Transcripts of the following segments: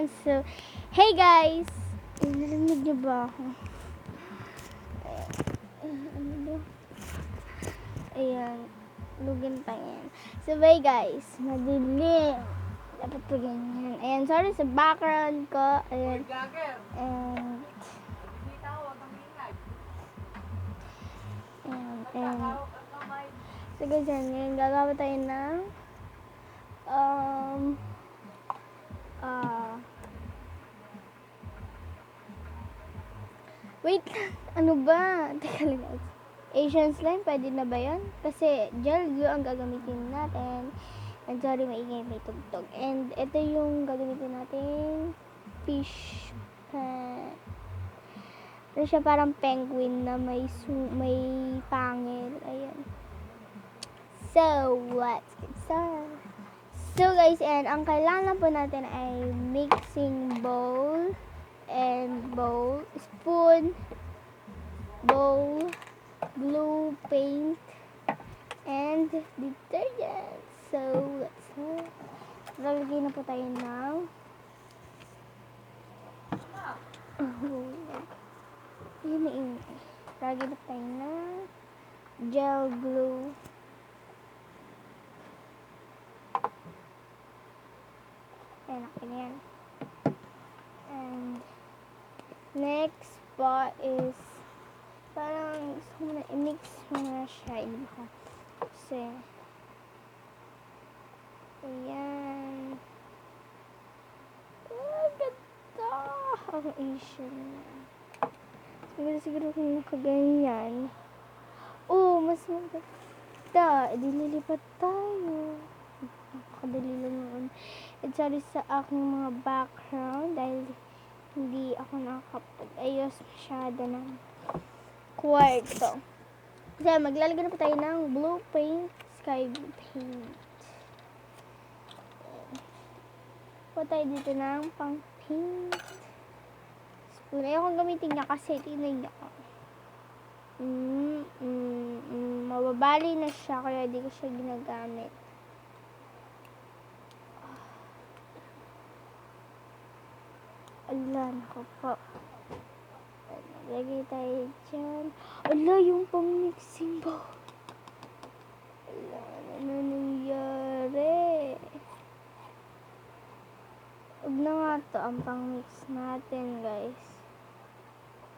Ayan, so, hey guys! Narinig niyo ba ako? Ano ba? Ayan, lugin pa yan. So, bye guys, madilim. Dapat pa ganyan. Ayan, sorry sa background ko. Ayan. And, so guys, yan, ngayon gagawa tayo ng wait lang, ano ba? Teka lang guys. Asian slime, pwede na ba yan? Kasi gel glue ang gagamitin natin. And sorry, maingay, may tugtog. And ito yung gagamitin natin fish pan. Ano siya, parang penguin na may pangil. Ayan. So, let's get started. So guys, and ang kailangan po natin ay mixing bowl and spoon, bowl, glue, paint, and detergent. So, let's start. Lalagay na po tayo ng yun na yun. Lalagay na po tayo ng gel glue. Ayan, okay na yan. And next part is parang gusto ko muna i-mix muna siya. Hindi ko. Kasi ayan. Ganda! Ang Asian na. Siguro kung nakaganyan. Mas maganda. Lilipat tayo. Nakakadali lang noon. And sorry sa aking mga background dahil hindi ako nakakapag-ayos masyado ng kwarto. So, maglalagay na po tayo ng blue paint, sky blue paint. Po tayo dito ng pang paint. Spoon. Ayokong gamitin niya kasi tingnan niya ko. Mababali na siya kaya di ko siya ginagamit. Ala, naku po. Lagay tayo dyan. Ala, yung pang-mixing bowl. Ala, ano nangyari? Huwag na nga to ang pang-mix natin, guys.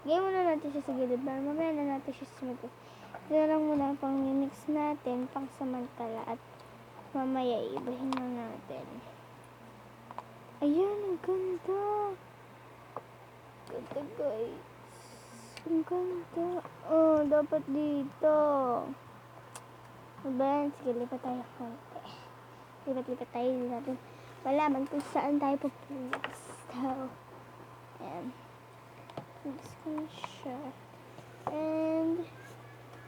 Gawin muna natin siya sa gilid. Pero mamaya na natin siya sumipit. Ito na lang muna ang pang-mix natin, pang samantala. At mamaya ibahin na natin. Ayan, ang ganda. Ganda, guys. Ang ganda. Dapat dito. Ayan, sige, lipat tayo konti. Lipat tayo natin. Malaman kung saan tayo pupunta. So, ayan. Mix ko siya. And,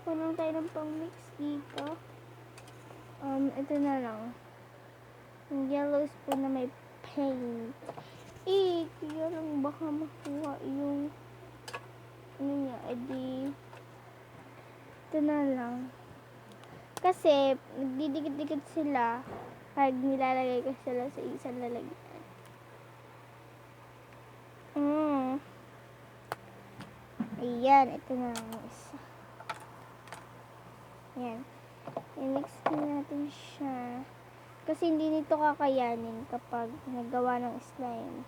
punong tayo ng pang-mix dito. Ito na lang. Yung yellow spoon na may paint. Kaya lang baka makuha yung ano niya, edi ito na lang. Kasi, nagdidikit-dikit sila pag nilalagay ko sila sa isang lalagyan. Ayan, ito na lang isa. Ayan. I-mix natin siya. Kasi hindi nito kakayanin kapag nagawa ng slime.